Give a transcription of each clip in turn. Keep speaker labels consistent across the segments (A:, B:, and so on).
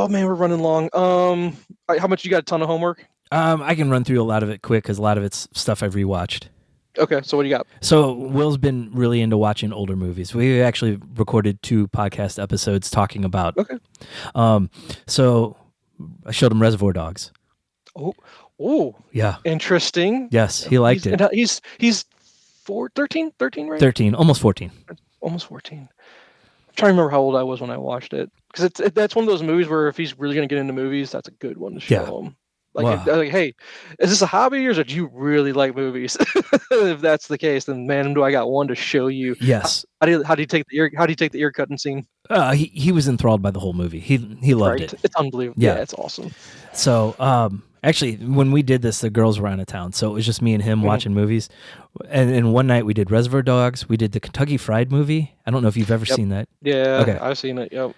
A: Oh man, we're running long. How much you got? A ton of homework?
B: I can run through a lot of it quick because a lot of it's stuff I've rewatched.
A: Okay, so what do you got?
B: So Will's been really into watching older movies. We actually recorded 2 podcast episodes talking about.
A: Okay.
B: So I showed him Reservoir Dogs.
A: Oh.
B: Yeah.
A: Interesting.
B: Yes, he liked it.
A: And he's 13, right?
B: 13, almost 14.
A: Almost 14. I'm trying to remember how old I was when I watched it, because that's one of those movies where if he's really going to get into movies, that's a good one to show him. Like, hey, is this a hobby or do you really like movies? If that's the case, then man, do I got one to show you.
B: Yes.
A: How do you take the ear cutting scene?
B: He was enthralled by the whole movie. He loved it.
A: It's unbelievable. Yeah, it's awesome.
B: So actually, when we did this, the girls were out of town, so it was just me and him watching movies. And one night we did Reservoir Dogs. We did the Kentucky Fried Movie. I don't know if you've ever seen that.
A: Yeah,
B: okay.
A: I've seen it. Yep.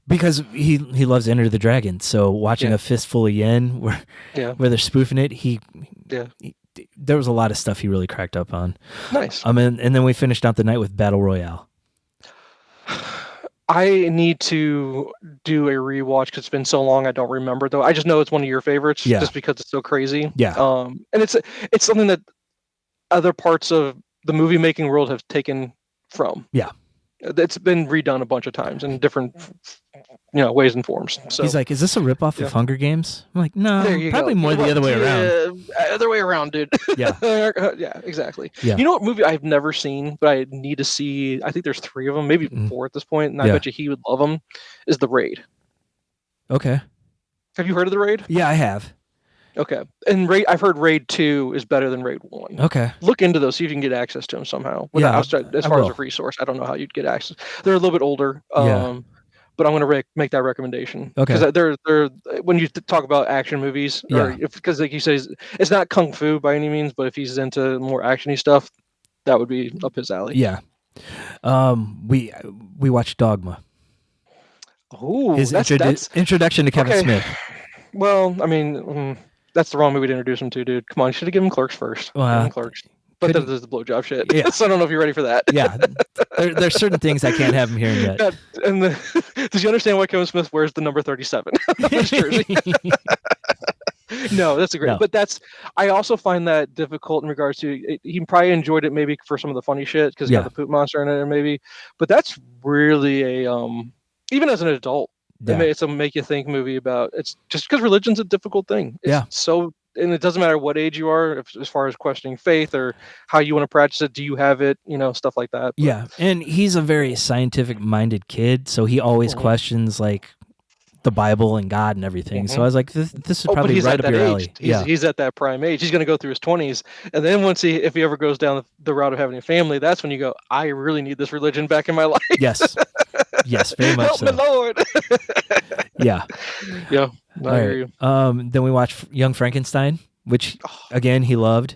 B: Because he loves Enter the Dragon. So watching A Fistful of Yen, where they're spoofing it, there was a lot of stuff he really cracked up on.
A: Nice.
B: And then we finished out the night with Battle Royale.
A: I need to do a rewatch because it's been so long. I don't remember though. I just know it's one of your favorites, just because it's so crazy.
B: Yeah.
A: And it's something that other parts of the movie making world have taken from.
B: Yeah.
A: It's been redone a bunch of times in different, ways and forms. So
B: he's like, "Is this a ripoff of Hunger Games?" I'm like, "No, probably more the other way around."
A: Other way around, dude.
B: Yeah.
A: Yeah, exactly.
B: Yeah.
A: You know what movie I've never seen, but I need to see? I think there's 3 of them, maybe 4 at this point, and I bet you he would love them. Is The Raid?
B: Okay.
A: Have you heard of The Raid?
B: Yeah, I have.
A: Okay, and I've heard Raid 2 is better than Raid 1.
B: Okay.
A: Look into those, see if you can get access to them somehow. As far as a resource, I don't know how you'd get access. They're a little bit older, but I'm going to make that recommendation.
B: Okay.
A: Because they're when you talk about action movies, because like you say, it's not kung fu by any means, but if he's into more actiony stuff, that would be up his alley.
B: Yeah. We watched Dogma.
A: Oh,
B: his introduction to Kevin Smith.
A: Well, I mean, that's the wrong movie to introduce him to, dude. Come on, you should have given him Clerks first. Clerks. But that is the blowjob shit. Yeah. So I don't know if you're ready for that.
B: Yeah. There's certain things I can't have him hearing yet.
A: Yeah, does you understand why Kevin Smith wears the number 37 on his jersey? No, that's a great. No. But I also find that difficult in regards to he probably enjoyed it maybe for some of the funny shit because got the poop monster in it maybe. But that's really a even as an adult, it's a make you think movie about it's just because religion's a difficult thing. And it doesn't matter what age you are, as far as questioning faith or how you want to practice it. Do you have it? Stuff like that. But,
B: yeah, and he's a very scientific-minded kid, so he always questions like the Bible and God and everything. So I was like, this is probably right up your alley.
A: He's at that prime age. He's going to go through his 20s, and then if he ever goes down the route of having a family, that's when you go, I really need this religion back in my life.
B: Yes, very much.
A: Help me, Lord.
B: Yeah.
A: I hear you.
B: Then we watched Young Frankenstein, which again he loved.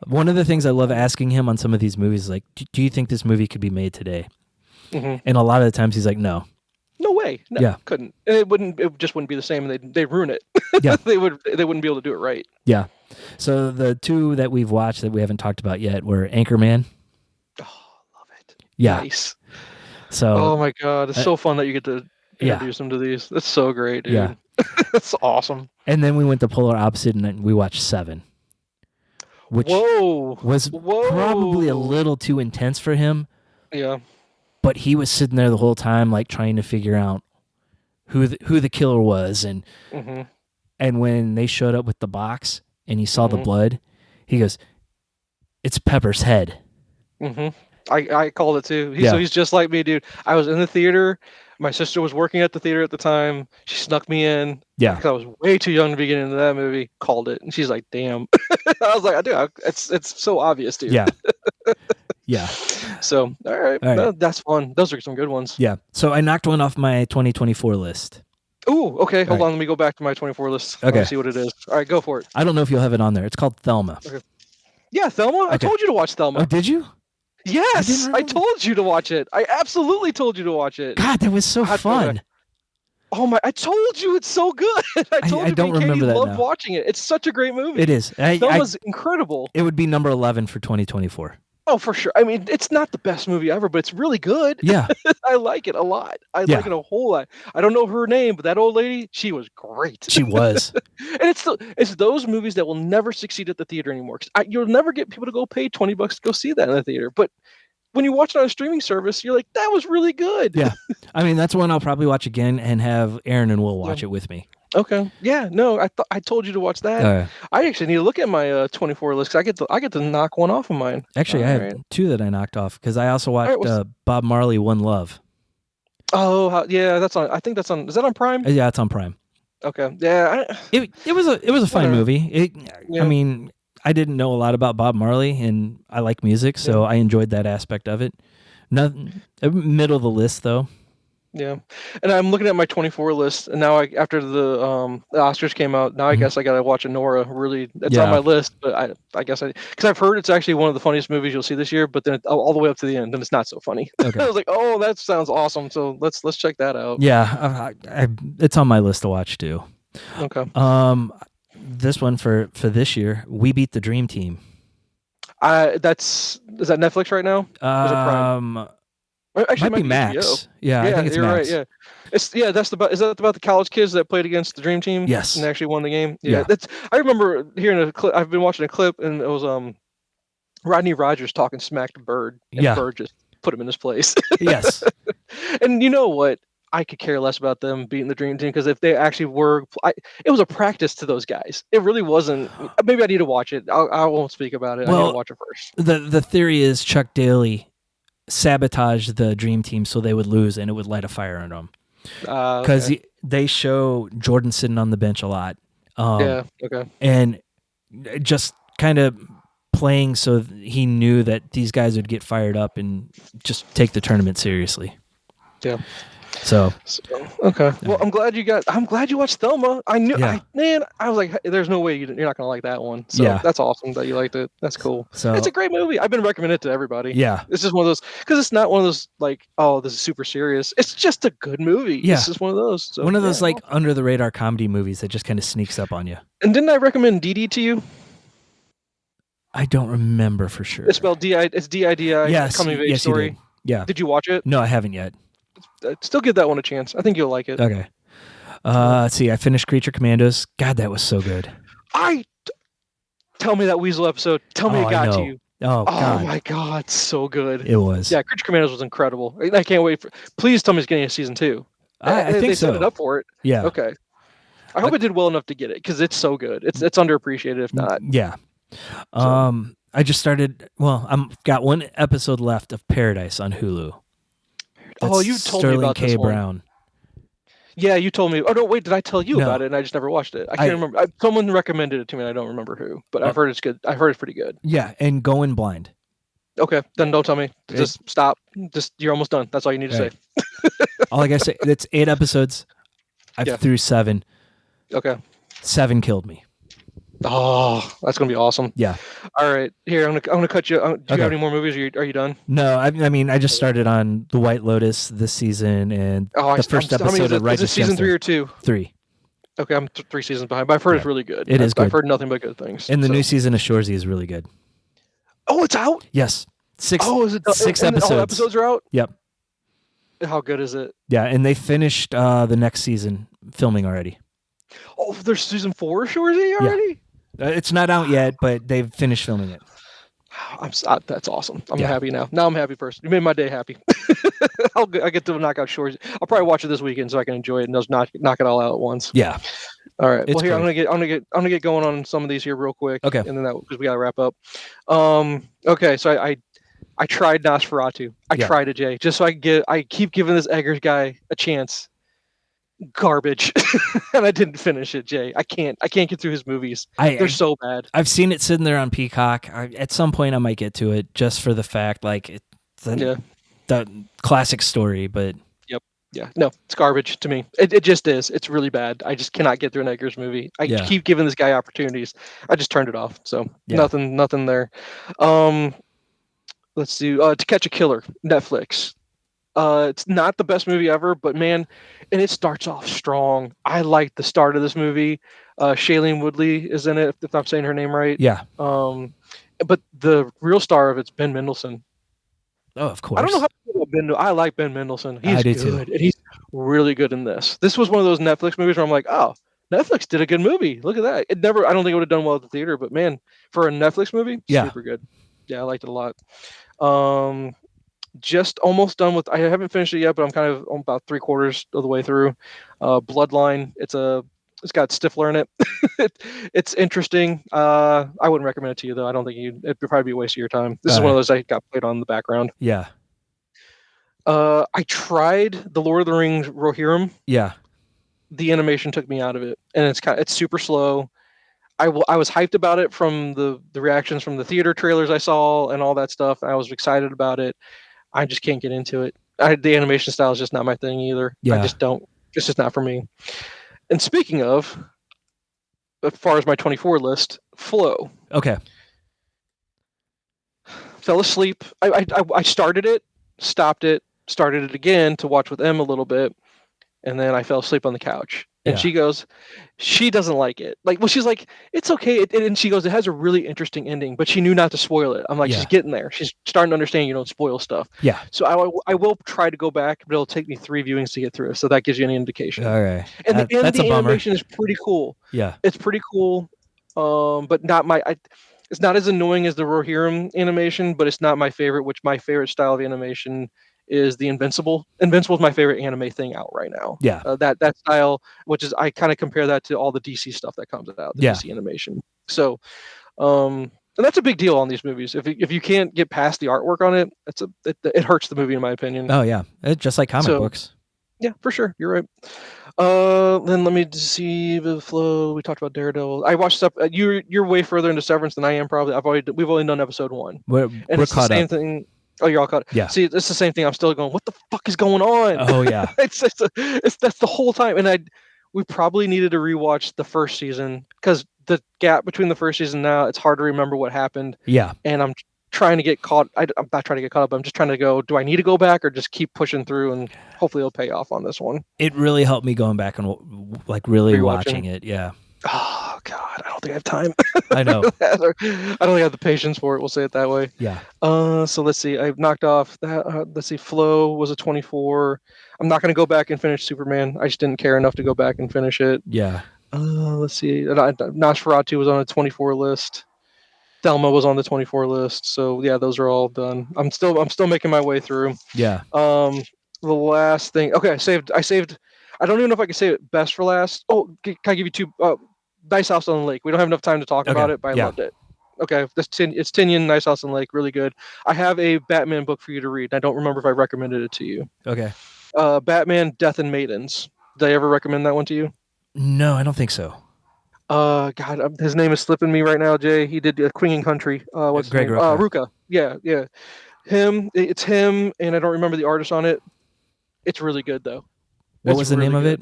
B: One of the things I love asking him on some of these movies is like, do you think this movie could be made today? And a lot of the times he's like, no.
A: No way. No, couldn't. It just wouldn't be the same. They'd ruin it. Yeah. They wouldn't be able to do it right. Yeah.
B: So the 2 that we've watched that we haven't talked about yet were Anchorman.
A: Oh, love it.
B: Yeah.
A: Nice.
B: So.
A: Oh my God, it's so fun that you get to introduce them to these. That's so great, dude. Yeah. That's awesome.
B: And then we went the polar opposite and we watched Seven, which was probably a little too intense for him.
A: Yeah.
B: But he was sitting there the whole time, like trying to figure out who the killer was, and when they showed up with the box and he saw the blood, he goes, "It's Pepper's head."
A: I called it too. So he's just like me, dude. I was in the theater. My sister was working at the theater at the time. She snuck me in. Yeah. Because I was way too young to be getting into that movie. Called it. And she's like, damn. I was like, dude, it's so obvious, dude.
B: Yeah. Yeah.
A: So, all right. No, that's fun. Those are some good ones.
B: Yeah. So I knocked one off my 2024 list.
A: Ooh, okay. Hold on. Let me go back to my 24 list. Okay. See what it is. All right, go for it.
B: I don't know if you'll have it on there. It's called Thelma.
A: Okay. Yeah, Thelma. Okay. I told you to watch Thelma.
B: Oh, did you?
A: Yes, I told you to watch it. I absolutely told you to watch it.
B: God, that was so fun.
A: Oh my! I told you it's so good. I
B: don't remember that.
A: You loved watching it. It's such a great movie.
B: It is.
A: That was incredible.
B: It would be number 11 for 2024.
A: Oh, for sure. I mean, it's not the best movie ever, but it's really good.
B: Yeah.
A: I like it a lot. I like it a whole lot. I don't know her name, but that old lady, she was great.
B: She was.
A: And it's those movies that will never succeed at the theater anymore. You'll never get people to go pay $20 to go see that in the theater. But when you watch it on a streaming service, you're like, that was really good.
B: Yeah. I mean, that's one I'll probably watch again and have Aaron and Will watch it with me.
A: Okay. Yeah. No, I told you to watch that. I actually need to look at my 24 list because I get to knock one off of mine.
B: Actually, I have 2 that I knocked off because I also watched Bob Marley, One Love.
A: Oh, yeah, that's on. I think that's on. Is that on Prime?
B: Yeah, it's on Prime.
A: Okay. Yeah.
B: It was a fine movie. I mean, I didn't know a lot about Bob Marley, and I like music, so I enjoyed that aspect of it. Nothing middle of the list though.
A: Yeah, and I'm looking at my 24 list, and now after the Oscars came out, now I guess I gotta watch Nora. Really, it's on my list, but I guess because I've heard it's actually one of the funniest movies you'll see this year, but then all the way up to the end, and it's not so funny. Okay. I was like, oh, that sounds awesome. So let's check that out.
B: Yeah, it's on my list to watch too.
A: Okay.
B: This one for this year, We Beat the Dream Team.
A: Is that Netflix right now? Is it Prime? Actually,
B: might be Max. Yeah, I think it's Max.
A: Right. Yeah, is that about the college kids that played against the Dream Team?
B: Yes,
A: and actually won the game. Yeah, I remember hearing a clip. I've been watching a clip, and it was Rodney Rogers talking smack to Bird, and Bird just put him in his place.
B: Yes,
A: and you know what? I could care less about them beating the Dream Team because if they actually were, it was a practice to those guys. It really wasn't. Maybe I need to watch it. I won't speak about it. I need to watch it first.
B: The theory is Chuck Daly sabotaged the Dream Team so they would lose and it would light a fire on them. Because they show Jordan sitting on the bench a lot. And just kind of playing so he knew that these guys would get fired up and just take the tournament seriously.
A: Yeah.
B: So
A: okay. Well, I'm glad you watched Thelma. I knew, I was like, there's no way you're not gonna like that one. So that's awesome that you liked it. That's cool. So it's a great movie. I've been recommending it to everybody.
B: Yeah.
A: It's just one of those because it's not one of those like, oh, this is super serious. It's just a good movie.
B: Yeah.
A: It's just one of those. So,
B: one of those like under the radar comedy movies that just kind of sneaks up on you.
A: And didn't I recommend Didi to you?
B: I don't remember for sure.
A: It's spelled D-I. It's D-I-D-I.
B: Yes.
A: Coming of age story.
B: You did. Yeah.
A: Did you watch it?
B: No, I haven't yet.
A: Still give that one a chance. I think you'll like it.
B: Okay. Let's see. I finished Creature Commandos. God, that was so good.
A: Tell me that Weasel episode. Tell me it got to you.
B: Oh, God.
A: My God, so good.
B: It was.
A: Yeah, Creature Commandos was incredible. I can't wait for. Please tell me it's getting a season 2.
B: I think
A: they
B: so.
A: set it up for it.
B: Yeah.
A: Okay. I hope it did well enough to get it because it's so good. It's underappreciated if not.
B: Yeah. I just started. Well, I've got one episode left of Paradise on Hulu. That's
A: you told me about
B: Sterling
A: this
B: K.
A: one.
B: Brown.
A: Yeah, you told me. Oh no, wait, did I tell you
B: No.
A: about it? And I just never watched it. I can't remember. Someone recommended it to me. And I don't remember who, but I've heard it's good. I've heard it's pretty good.
B: Yeah, and Going Blind.
A: Okay, then don't tell me. Just stop. You're almost done. That's all you need to say.
B: All I gotta say, it's 8 episodes. I've through 7.
A: Okay.
B: 7 killed me.
A: Oh, that's gonna be awesome.
B: Yeah.
A: All right, here I'm gonna cut you. Do you have any more movies? Are you done?
B: No, I mean I just started on The White Lotus this season, and the first episode of Righteous
A: Is it season 3 or 2?
B: 3.
A: Okay, I'm 3 seasons behind, but I've heard it's really good.
B: It is good.
A: I've heard nothing but good things.
B: And the new season of Shoresy is really good.
A: Oh, it's out?
B: Yes. 6
A: episodes. All episodes are out?
B: Yep.
A: How good is it?
B: Yeah, and they finished the next season filming already.
A: Oh, there's season 4 of Shoresy already?
B: Yeah. It's not out yet, but they've finished filming it.
A: That's awesome. I'm happy now. Now I'm a happy person. You made my day happy. I get to knock out Shoresy. I'll probably watch it this weekend so I can enjoy it and just knock it all out at once.
B: Yeah.
A: All right. Well, here I'm gonna get going on some of these here real quick.
B: Okay.
A: And then because we gotta wrap up. Okay. So I tried Nosferatu. I tried it, Jay, just so I keep giving this Eggers guy a chance. Garbage. And I didn't finish it, Jay. I can't get through his movies. They're so bad.
B: I've seen it sitting there on Peacock. At some point I might get to it just for the fact like the classic story, but
A: yeah, no, it's garbage to me. It just is. It's really bad. I just cannot get through an Eggers movie. I keep giving this guy opportunities. I just turned it off. So nothing there. Let's do To Catch a Killer, Netflix. It's not the best movie ever, but man, and it starts off strong. I like the start of this movie. Shailene Woodley is in it, if I'm saying her name right.
B: Yeah.
A: but the real star of it's Ben Mendelsohn.
B: Oh, of course.
A: I don't know how to feel about Ben. I like Ben Mendelsohn. He's
B: I do
A: good,
B: too.
A: and he's really good in this. This was one of those Netflix movies where I'm like, oh, Netflix did a good movie. Look at that. It never. I don't think it would have done well at the theater, but man, for a Netflix movie,
B: Yeah.
A: super good. Yeah, I liked it a lot. Just almost done with. I haven't finished it yet, but I'm kind of about 3/4 of the way through. Bloodline. It's got Stifler in it. It's interesting. I wouldn't recommend it to you though. I don't think it'd probably be a waste of your time. This is one of those I got played on in the background.
B: Yeah.
A: I tried the Lord of the Rings Rohirrim.
B: Yeah.
A: The animation took me out of it, and it's super slow. I was hyped about it from the reactions from the theater trailers I saw and all that stuff. I was excited about it. I just can't get into it. The animation style is just not my thing either.
B: Yeah.
A: I just don't. It's just not for me. And speaking of, as far as my 24 list, Flow.
B: Okay.
A: Fell asleep. I started it, stopped it, started it again to watch with Em a little bit, and then I fell asleep on the couch. And she goes, she doesn't like it. She's like, it's okay. And she goes, it has a really interesting ending, but she knew not to spoil it. I'm like, she's getting there. She's starting to understand you don't spoil stuff.
B: Yeah.
A: So I will try to go back, but it'll take me 3 viewings to get through. So that gives you any indication.
B: All right.
A: And
B: that's
A: the
B: a bummer.
A: animation is pretty cool.
B: Yeah.
A: It's pretty cool. But not it's not as annoying as the Rohirrim animation, but it's not my favorite, which my favorite style of animation is the Invincible. Invincible is my favorite anime thing out right now.
B: Yeah.
A: That style, which is I kind of compare that to all the DC stuff that comes out, the DC animation. So, and that's a big deal on these movies. If you can't get past the artwork on it, it hurts the movie in my opinion.
B: Oh yeah, it's just like comic books.
A: Yeah, for sure. You're right. Then let me see the Flow. We talked about Daredevil. I watched stuff. You're way further into Severance than I am. Probably. We've only done episode 1.
B: We're
A: it's
B: caught
A: the same
B: up.
A: thing. Oh, you're all caught up.
B: Yeah.
A: See, it's the same thing. I'm still going, what the fuck is going on?
B: Oh yeah.
A: That's the whole time. And we probably needed to rewatch the first season because the gap between the first season now, it's hard to remember what happened.
B: Yeah.
A: And I'm trying to get caught. I'm not trying to get caught up. I'm just trying to go, do I need to go back or just keep pushing through and hopefully it'll pay off on this one.
B: It really helped me going back and really watching it. Yeah.
A: Oh God, I don't think I have time.
B: I know.
A: I don't think I have the patience for it. We'll say it that way.
B: Yeah.
A: So let's see. I've knocked off that. Let's see. Flow was a 24. I'm not going to go back and finish Superman. I just didn't care enough to go back and finish it.
B: Yeah.
A: Let's see. Nosferatu was on a 24 list. Thelma was on the 24 list. So yeah, those are all done. I'm still making my way through.
B: Yeah.
A: The last thing. Okay, I saved. I don't even know if I can save it best for last. Oh, can I give you 2? Nice House on the Lake. We don't have enough time to talk about it, but I loved it. Okay, it's Tinian, Nice House on the Lake, really good. I have a Batman book for you to read. I don't remember if I recommended it to you.
B: Okay.
A: Batman, Death and Maidens. Did I ever recommend that one to you?
B: No, I don't think so.
A: God, his name is slipping me right now, Jay. He did Queen and Country. What's
B: Greg
A: his name? Rucka. Yeah. Him. It's him, and I don't remember the artist on it. It's really good though.
B: What was the name of it?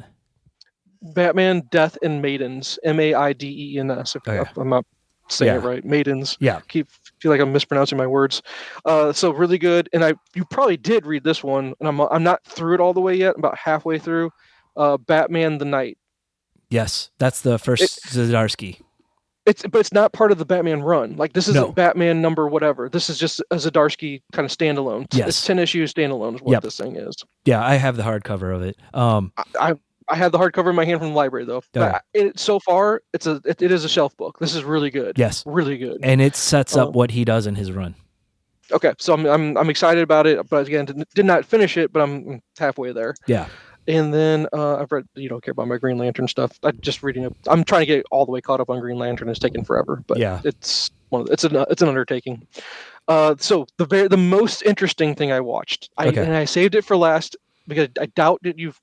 A: Batman, Death and Maidens. Maidens. If I'm not saying it right. Maidens.
B: Yeah.
A: Feel like I'm mispronouncing my words. So really good. And you probably did read this one, and I'm not through it all the way yet. I'm about halfway through. Batman the Knight.
B: Yes, that's the first Zdarsky.
A: But it's not part of the Batman run. Like this isn't Batman number whatever. This is just a Zdarsky kind of standalone.
B: Yes.
A: It's 10 issues standalone is what this thing is.
B: Yeah, I have the hardcover of it.
A: I have the hardcover in my hand from the library though. So far, it is a shelf book. This is really good.
B: Yes,
A: really good.
B: And it sets up what he does in his run.
A: Okay, so I'm excited about it, but again, did not finish it, but I'm halfway there.
B: Yeah.
A: And then I've read. You don't care about my Green Lantern stuff. I'm just reading it. I'm trying to get all the way caught up on Green Lantern. It's taken forever, but it's an undertaking. So the most interesting thing I watched, and I saved it for last because I doubt that you've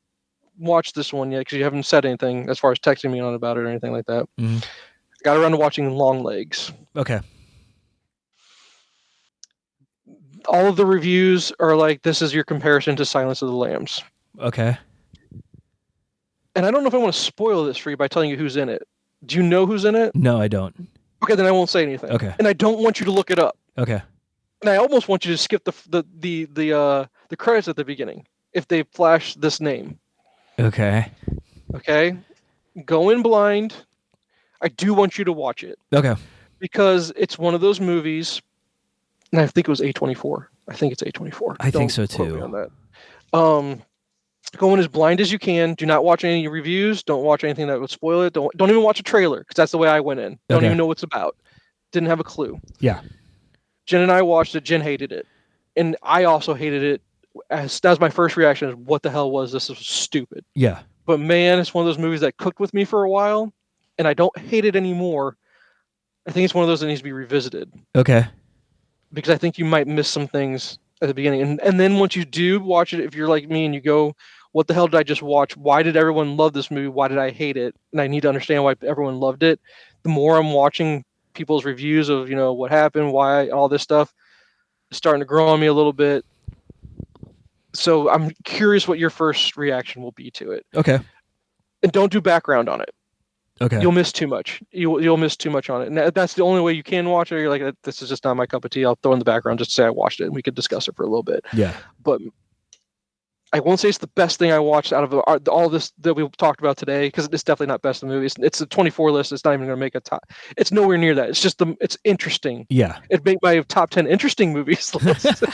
A: watched this one yet because you haven't said anything as far as texting me on about it or anything like that.
B: Mm-hmm.
A: I got around to watching Longlegs.
B: Okay.
A: All of the reviews are like, this is your comparison to Silence of the Lambs.
B: Okay.
A: And I don't know if I want to spoil this for you by telling you who's in it. Do you know who's in it?
B: No, I don't.
A: Okay, then I won't say anything.
B: Okay.
A: And I don't want you to look it up.
B: Okay.
A: And I almost want you to skip the credits at the beginning if they flash this name.
B: Okay.
A: Okay. Go in blind. I do want you to watch it.
B: Okay.
A: Because it's one of those movies, and I think it was A24. I think it's A24.
B: I think so too.
A: Quote me on that. Go in as blind as you can. Do not watch any reviews. Don't watch anything that would spoil it. Don't even watch a trailer, because that's the way I went in. Don't even know what it's about. Didn't have a clue.
B: Yeah.
A: Jen and I watched it. Jen hated it, and I also hated it. That was my first reaction: is what the hell was this? This was stupid.
B: Yeah.
A: But man, it's one of those movies that cooked with me for a while, and I don't hate it anymore. I think it's one of those that needs to be revisited.
B: Okay.
A: Because I think you might miss some things at the beginning. And then once you do watch it, if you're like me and you go, what the hell did I just watch? Why did everyone love this movie? Why did I hate it? And I need to understand why everyone loved it. The more I'm watching people's reviews of, what happened, why, all this stuff, it's starting to grow on me a little bit. So I'm curious what your first reaction will be to it.
B: Okay.
A: And don't do background on it.
B: Okay.
A: You'll miss too much. You'll miss too much on it. And that's the only way you can watch it. You're like, this is just not my cup of tea. I'll throw in the background just to say I watched it, and we could discuss it for a little bit.
B: Yeah.
A: But I won't say it's the best thing I watched out of all this that we talked about today, because it's definitely not best of the movie. It's a 24 list. It's not even going to make a top. It's nowhere near that. It's just it's interesting.
B: Yeah.
A: It made my top 10 interesting movies list.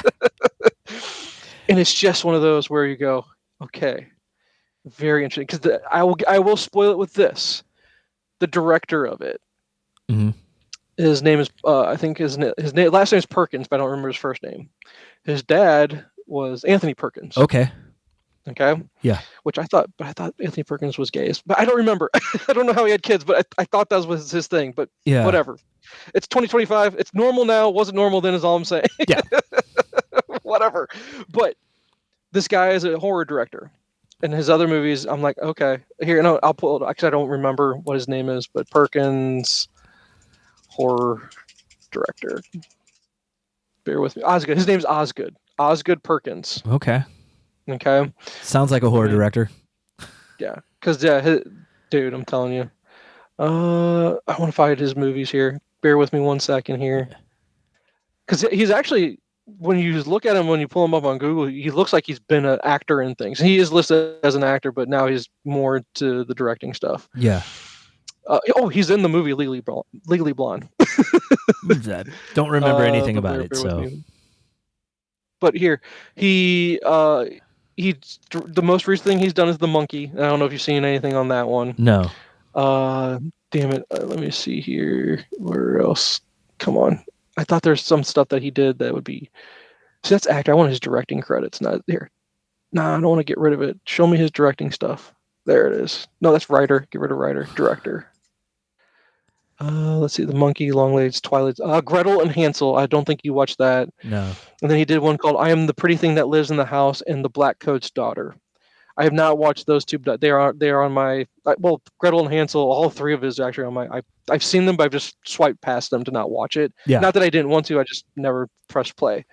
A: And it's just one of those where you go, okay, very interesting. Because I will spoil it with this. The director of it, his name is I think his last name is Perkins, but I don't remember his first name. His dad was Anthony Perkins.
B: Okay.
A: Yeah. Which I thought Anthony Perkins was gay, but I don't remember. I don't know how he had kids, but I thought that was his thing. But yeah, whatever. It's 2025. It's normal now. Wasn't normal then, is all I'm saying.
B: Yeah.
A: Whatever. But this guy is a horror director. And his other movies, I'm like, okay, here, no, I'll pull it, because I don't remember what his name is, but Perkins, horror director. Bear with me. Osgood. His name's Osgood. Osgood Perkins.
B: Okay.
A: Sounds
B: like a horror director.
A: Yeah. Because, dude, I'm telling you. I want to find his movies here. Bear with me 1 second here. Because he's actually... when you look at him, when you pull him up on Google, he looks like he's been an actor in things. He is listed as an actor, but now he's more to the directing stuff.
B: Yeah.
A: He's in the movie Legally Blonde.
B: Don't remember anything about it. So,
A: but here the most recent thing he's done is The Monkey. I don't know if you've seen anything on that one.
B: No.
A: Damn it. Let me see here. Where else? Come on. I thought there's some stuff that he did that would be... See, that's actor. I want his directing credits. Not here. Nah, I don't want to get rid of it. Show me his directing stuff. There it is. No, that's writer. Get rid of writer. Director. Let's see. The Monkey, Longlegs, Twilight. Gretel and Hansel. I don't think you watched that.
B: No.
A: And then he did one called I Am the Pretty Thing That Lives in the House and The Black Coat's Daughter. I have not watched those two, but they are on my... Gretel and Hansel, all three of his are actually on my... I've seen them, but I've just swiped past them to not watch it.
B: Yeah.
A: Not that I didn't want to, I just never pressed play.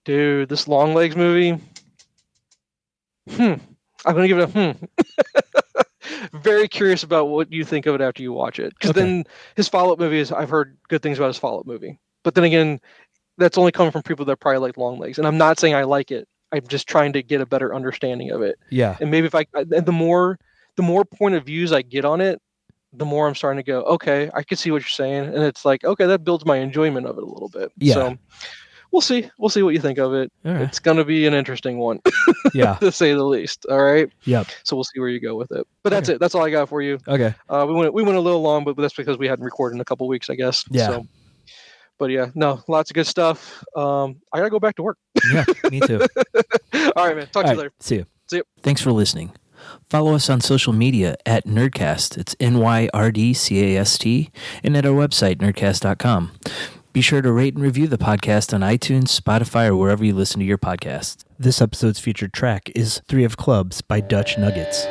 A: Dude, this Longlegs movie... I'm going to give it a Very curious about what you think of it after you watch it. Because then his follow-up movie is... I've heard good things about his follow-up movie. But then again, that's only coming from people that probably like Longlegs. And I'm not saying I like it. I'm just trying to get a better understanding of it.
B: Yeah.
A: And maybe the more point of views I get on it, the more I'm starting to go, okay, I can see what you're saying. And it's like, okay, that builds my enjoyment of it a little bit.
B: Yeah.
A: So we'll see. We'll see what you think of it.
B: Right.
A: It's going to be an interesting one.
B: Yeah.
A: To say the least. All right.
B: Yep.
A: So we'll see where you go with it. But that's it. That's all I got for you.
B: Okay.
A: We went a little long, but that's because we hadn't recorded in a couple weeks, I guess.
B: Yeah.
A: So, but yeah, no, lots of good stuff. I got to go back to work.
B: Yeah, me too.
A: All right, man. Talk to you later.
B: See you.
A: See you.
B: Thanks for listening. Follow us on social media at Nyrdcast. It's NYRDCAST. And at our website, nerdcast.com. Be sure to rate and review the podcast on iTunes, Spotify, or wherever you listen to your podcasts. This episode's featured track is 3 of Clubs by Dutch Nuggets.